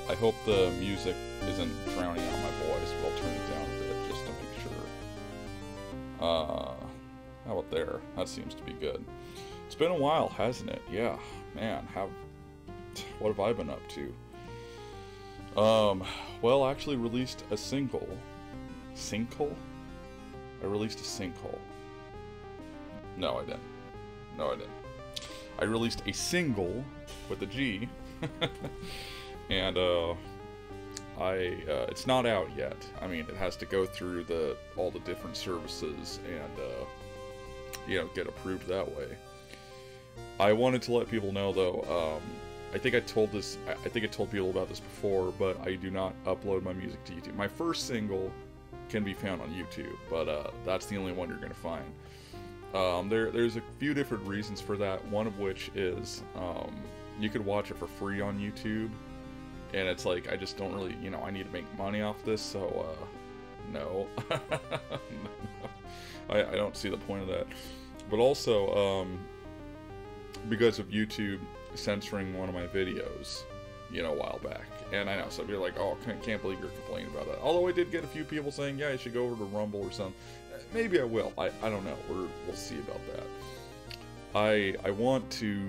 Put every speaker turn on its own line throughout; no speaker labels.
I hope the music isn't drowning out my voice, but I'll turn it down a bit just to make sure. How about there? That seems to be good. It's been a while, hasn't it? Yeah, man, what have I been up to? Well, I actually released a single. Sinkhole? I released a sinkhole. No, I didn't. No, I didn't. I released a single with a G. And, it's not out yet. I mean, it has to go through all the different services and, get approved that way. I wanted to let people know, though, I think I told people about this before, but I do not upload my music to YouTube. My first single can be found on YouTube, but that's the only one you're going to find. There's a few different reasons for that, one of which is you could watch it for free on YouTube, and it's like, I just don't really, I need to make money off this, so no. I don't see the point of that. But also, because of YouTube censoring one of my videos, a while back. And I know some people are like, oh, can't believe you're complaining about that. Although I did get a few people saying, yeah, you should go over to Rumble or something. Maybe I will. I don't know. We'll see about that. I want to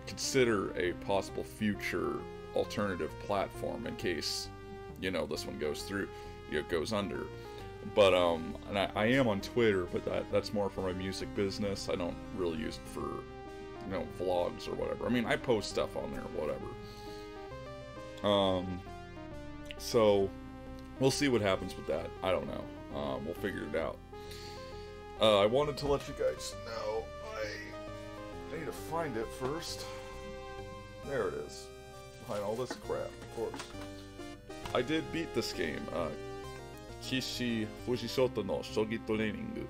consider a possible future alternative platform in case, this one goes through, goes under. But, and I am on Twitter, but that's more for my music business. I don't really use it for, vlogs or whatever. I mean, I post stuff on there, whatever. So, we'll see what happens with that. I don't know. We'll figure it out. I wanted to let you guys know, I need to find it first. There it is. Behind all this crap, of course. I did beat this game. Kishi Fujishoto no Shogi Training.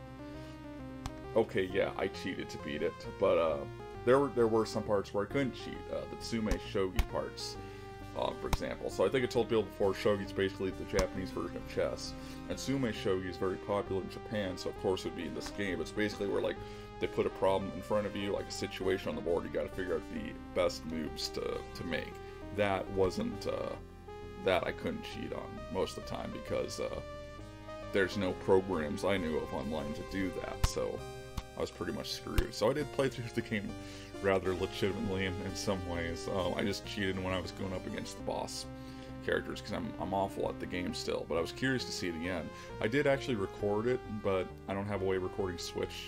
Okay, yeah, I cheated to beat it, but there were some parts where I couldn't cheat. The Tsume Shogi parts, for example. So I think I told people before, Shogi is basically the Japanese version of chess, and Tsume Shogi is very popular in Japan. So of course it would be in this game. It's basically where they put a problem in front of you, like a situation on the board. You got to figure out the best moves to make. That wasn't that I couldn't cheat on most of the time because there's no programs I knew of online to do that, so I was pretty much screwed. So I did play through the game rather legitimately in some ways. I just cheated when I was going up against the boss characters because I'm awful at the game still, but I was curious to see the end. I did actually record it, but I don't have a way of recording Switch,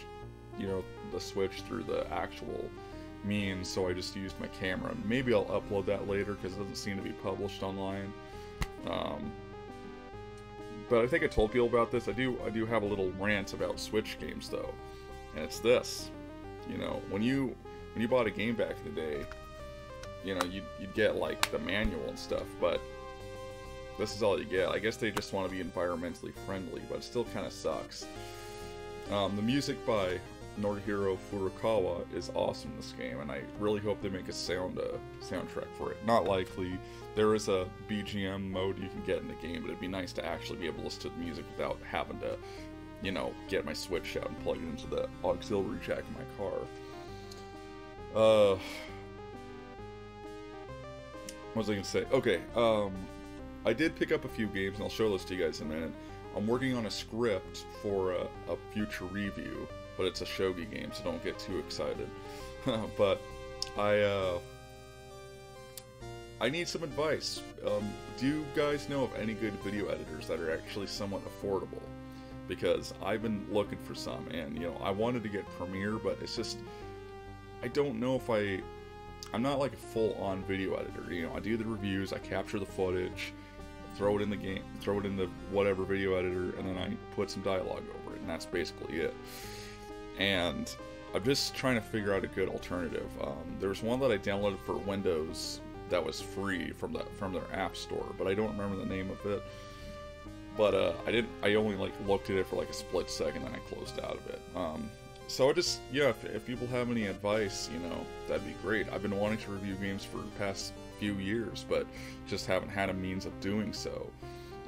the Switch through the actual means, so I just used my camera. Maybe I'll upload that later because it doesn't seem to be published online. But I think I told people about this. I do have a little rant about Switch games though, and it's this. When you bought a game back in the day, you'd get like the manual and stuff, but this is all you get. I guess they just want to be environmentally friendly, but it still kind of sucks. The music by Norihiro Furukawa is awesome in this game, and I really hope they make a soundtrack for it. Not likely. There is a BGM mode you can get in the game, but it'd be nice to actually be able to listen to the music without having to, get my Switch out and plug it into the auxiliary jack in my car. What was I going to say? Okay, I did pick up a few games, and I'll show those to you guys in a minute. I'm working on a script for a future review, but it's a shogi game, so don't get too excited. But I need some advice. Do you guys know of any good video editors that are actually somewhat affordable? Because I've been looking for some, and I wanted to get Premiere, but it's just, I don't know if I'm not like a full-on video editor. I do the reviews, I capture the footage, throw it in the game, throw it in the whatever video editor, and then I put some dialogue over it, and that's basically it. And I'm just trying to figure out a good alternative. There's one that I downloaded for Windows that was free from their app store, but I don't remember the name of it. But I only looked at it for a split second, and I closed out of it. So I just, if people have any advice, that'd be great. I've been wanting to review games for the past few years, but just haven't had a means of doing so.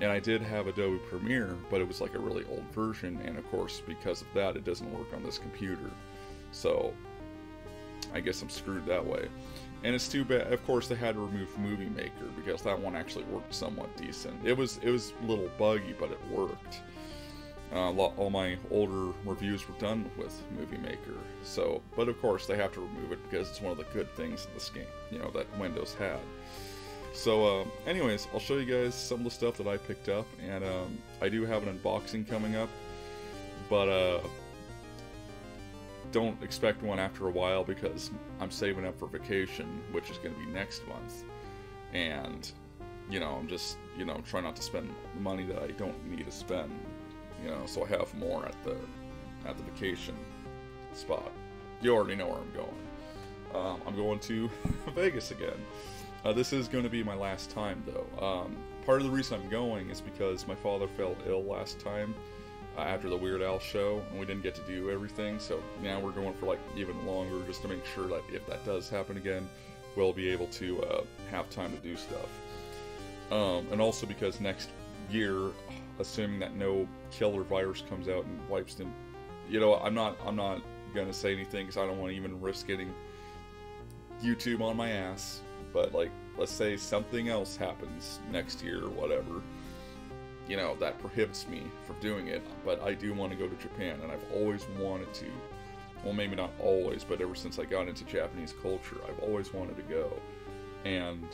And I did have Adobe Premiere, but it was a really old version, and of course, because of that, it doesn't work on this computer. So I guess I'm screwed that way. And it's too bad. Of course, they had to remove Movie Maker because that one actually worked somewhat decent. It was a little buggy, but it worked. All my older reviews were done with Movie Maker. So, but of course, they have to remove it because it's one of the good things in this game, you know, that Windows had. So, anyways, I'll show you guys some of the stuff that I picked up, and I do have an unboxing coming up, but don't expect one after a while because I'm saving up for vacation, which is going to be next month, and, you know, I'm just, you know, trying not to spend money that I don't need to spend, you know, so I have more at the vacation spot. You already know where I'm going. I'm going to Vegas again. This is going to be my last time, though. Part of the reason I'm going is because my father fell ill last time after the Weird Al show, and we didn't get to do everything, so now we're going for like even longer just to make sure that if that does happen again, we'll be able to have time to do stuff. And also because next year, assuming that no killer virus comes out and wipes them, you know, I'm not gonna say anything because I don't want to even risk getting YouTube on my ass. But like, let's say something else happens next year or whatever, you know, that prohibits me from doing it. But I do want to go to Japan, and I've always wanted to. Well, maybe not always, but ever since I got into Japanese culture, I've always wanted to go. And,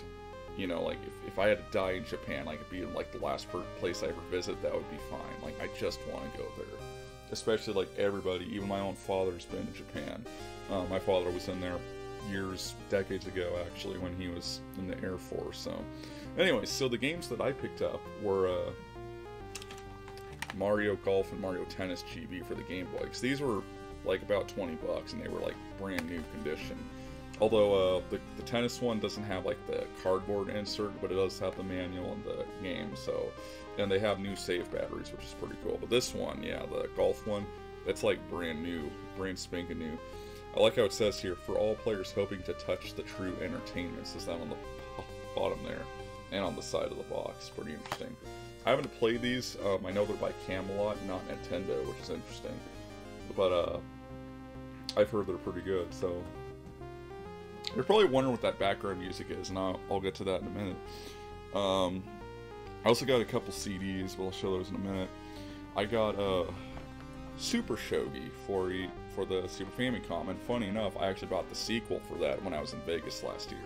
you know, like, if I had to die in Japan, like, it'd be like the last place I ever visit, that would be fine. Like, I just want to go there. Especially, like, everybody, even my own father's been to Japan. My father was in there decades ago, actually, when he was in the Air Force. So, anyways, so the games that I picked up were Mario Golf and Mario Tennis GB for the Game Boy. Because these were, like, about $20, and they were, like, brand new condition. Although the tennis one doesn't have like the cardboard insert, but it does have the manual and the game. So, and they have new save batteries, which is pretty cool. But this one, yeah, the golf one, it's like brand new, brand spanking new. I like how it says here, for all players hoping to touch the true entertainment. It says that on the bottom there, and on the side of the box. Pretty interesting. I haven't played these. I know they're by Camelot, not Nintendo, which is interesting. But I've heard they're pretty good. So. You're probably wondering what that background music is, and I'll get to that in a minute. I also got a couple CDs, but I'll show those in a minute. I got Super Shogi for the Super Famicom, and funny enough, I actually bought the sequel for that when I was in Vegas last year.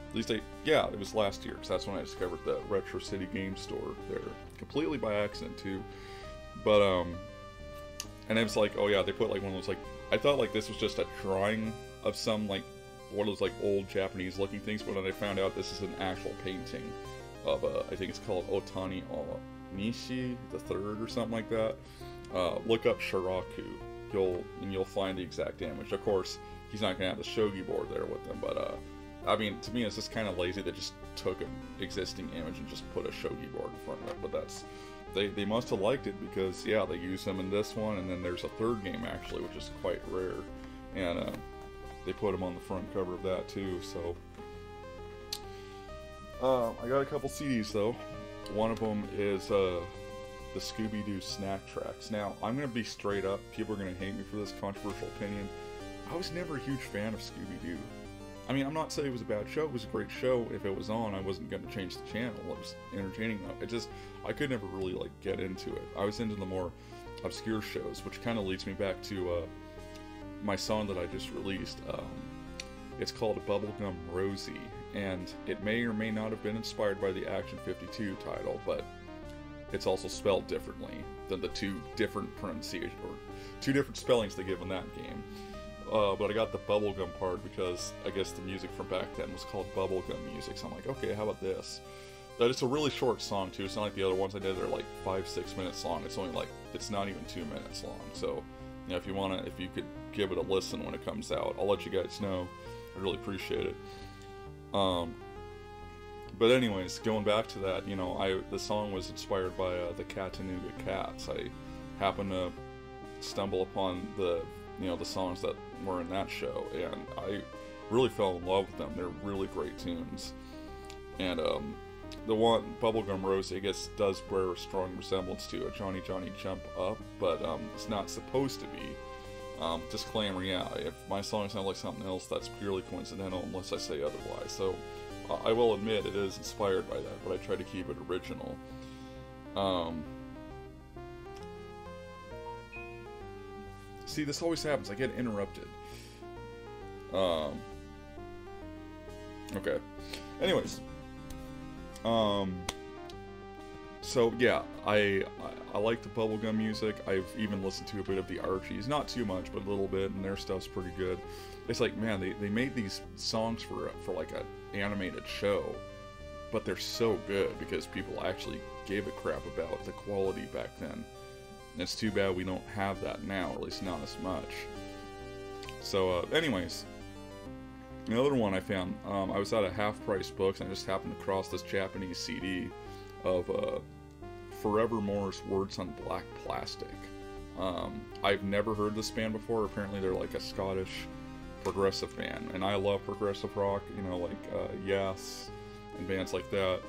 At least yeah, it was last year, because that's when I discovered the Retro City Game Store there. Completely by accident, too. But, and it was like, oh yeah, they put like one of those, like, I thought like this was just a drawing of some, like, one of those like old Japanese looking things, but then I found out this is an actual painting of I think it's called Otani Nishi the Third or something like that. Look up Shiraku, you'll find the exact image. Of course, he's not gonna have the shogi board there with him, but I mean, to me, it's just kind of lazy. They just took an existing image and just put a shogi board in front of it. But that's they must have liked it because yeah, they use him in this one, and then there's a third game actually, which is quite rare, and they put him on the front cover of that too. So I got a couple CDs though. One of them is the Scooby-Doo Snack Tracks. Now I'm gonna be straight up. People are gonna hate me for this controversial opinion. I was never a huge fan of Scooby-Doo. I mean, I'm not saying it was a bad show. It was a great show. If it was on, I wasn't gonna change the channel. It was entertaining though. I could never really like get into it. I was into the more obscure shows, which kind of leads me back to my song that I just released. It's called Bubblegum Rosie, and it may or may not have been inspired by the Action 52 title, but it's also spelled differently than the two different pronunciations, or two different spellings they give in that game. But I got the bubblegum part because I guess the music from back then was called bubblegum music, so I'm like, okay, how about this? But it's a really short song too. It's not like the other ones I did. They're like 5-6 minutes long. It's only like, it's not even 2 minutes long. So, you know, if you could give it a listen when it comes out, I'll let you guys know. I'd really appreciate it. But anyways, going back to that, you know, the song was inspired by the Chattanooga Cats. I happened to stumble upon the songs that were in that show, and I really fell in love with them. They're really great tunes. And the one, Bubblegum Rosie, I guess, does bear a strong resemblance to a Johnny Johnny Jump Up, but it's not supposed to be. Disclaimer, yeah, if my song sounds like something else, that's purely coincidental unless I say otherwise. So, I will admit it is inspired by that, but I try to keep it original. See, this always happens. I get interrupted. Okay. Anyways. So yeah, I like the bubblegum music. I've even listened to a bit of the Archies, not too much, but a little bit, and their stuff's pretty good. It's like, man, they made these songs for like an animated show, but they're so good because people actually gave a crap about the quality back then. And it's too bad we don't have that now, or at least not as much. So, anyways, another one I found, I was at a half-price books, and I just happened to cross this Japanese CD of Forevermore's Words on Black Plastic. I've never heard this band before. Apparently they're like a Scottish progressive band, and I love progressive rock, you know, like Yes and bands like that.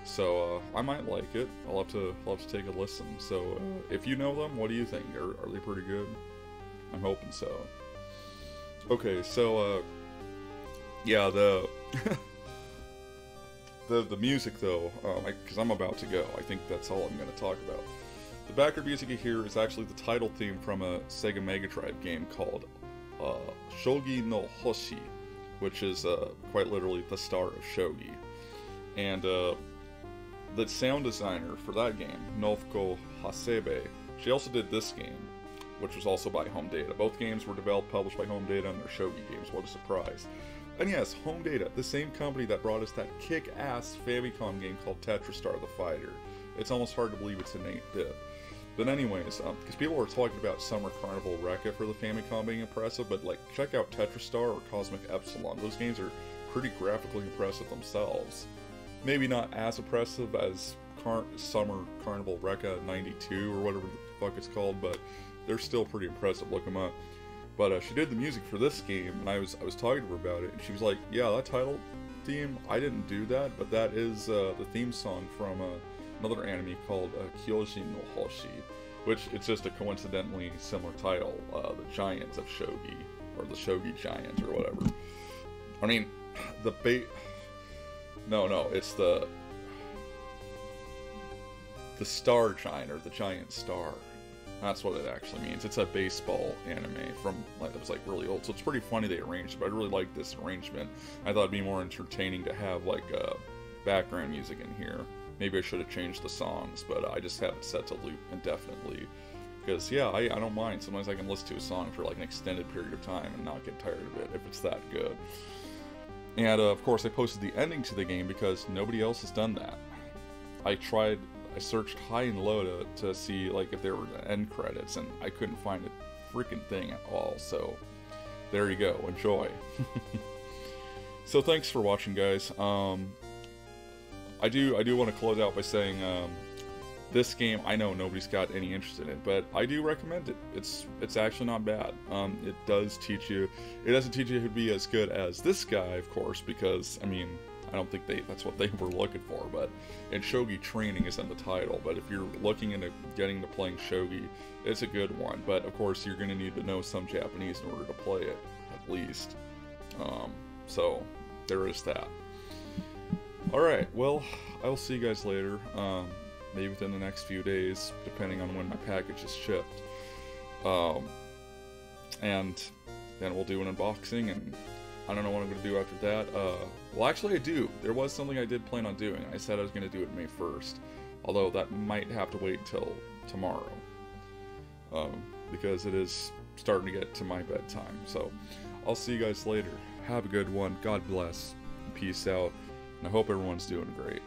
So I might like it. I'll have to take a listen. So if you know them, what do you think? Are they pretty good? I'm hoping so. Okay, so yeah, the the music though, because I'm about to go. I think that's all I'm going to talk about. The background music you hear is actually the title theme from a Sega Mega Drive game called Shogi no Hoshi, which is quite literally the star of Shogi. And the sound designer for that game, Nofuko Hasebe, she also did this game, which was also by Home Data. Both games were developed, published by Home Data, and they're Shogi games. What a surprise. And yes, Home Data, the same company that brought us that kick-ass Famicom game called Tetristar the Fighter. It's almost hard to believe it's an 8-bit. But anyways, because people were talking about Summer Carnival Rekka for the Famicom being impressive, but like, check out Tetristar or Cosmic Epsilon. Those games are pretty graphically impressive themselves. Maybe not as impressive as Summer Carnival Rekka 92 or whatever the fuck it's called, but they're still pretty impressive. Look them up. But she did the music for this game, and I was talking to her about it, and she was like, yeah, that title theme, I didn't do that, but that is the theme song from another anime called Kyoji no Hoshi, which it's just a coincidentally similar title, the Giants of Shogi, or the Shogi Giants, or whatever. I mean, No, it's the Star Giant, or the Giant Star. That's what it actually means. It's a baseball anime from, like, it was like really old, so it's pretty funny they arranged it, but I really like this arrangement. I thought it'd be more entertaining to have, like, background music in here. Maybe I should have changed the songs, but I just have it set to loop indefinitely. Because, yeah, I don't mind. Sometimes I can listen to a song for, like, an extended period of time and not get tired of it if it's that good. And, of course, I posted the ending to the game because nobody else has done that. I searched high and low to see, like, if there were end credits, and I couldn't find a freaking thing at all, so there you go, enjoy. So thanks for watching, guys. I do want to close out by saying, this game, I know nobody's got any interest in it, but I do recommend it. It's actually not bad. It doesn't teach you to be as good as this guy, of course, because, I mean, I don't think that's what they were looking for, but, and Shogi Training is in the title, but if you're looking into getting to playing Shogi, it's a good one, but of course you're going to need to know some Japanese in order to play it, at least. So, there is that. Alright, well, I will see you guys later, maybe within the next few days, depending on when my package is shipped. And then we'll do an unboxing, and I don't know what I'm going to do after that. Well, actually I do. There was something I did plan on doing. I said I was going to do it May 1st. Although that might have to wait till tomorrow. Because it is starting to get to my bedtime. So, I'll see you guys later. Have a good one. God bless. Peace out. And I hope everyone's doing great.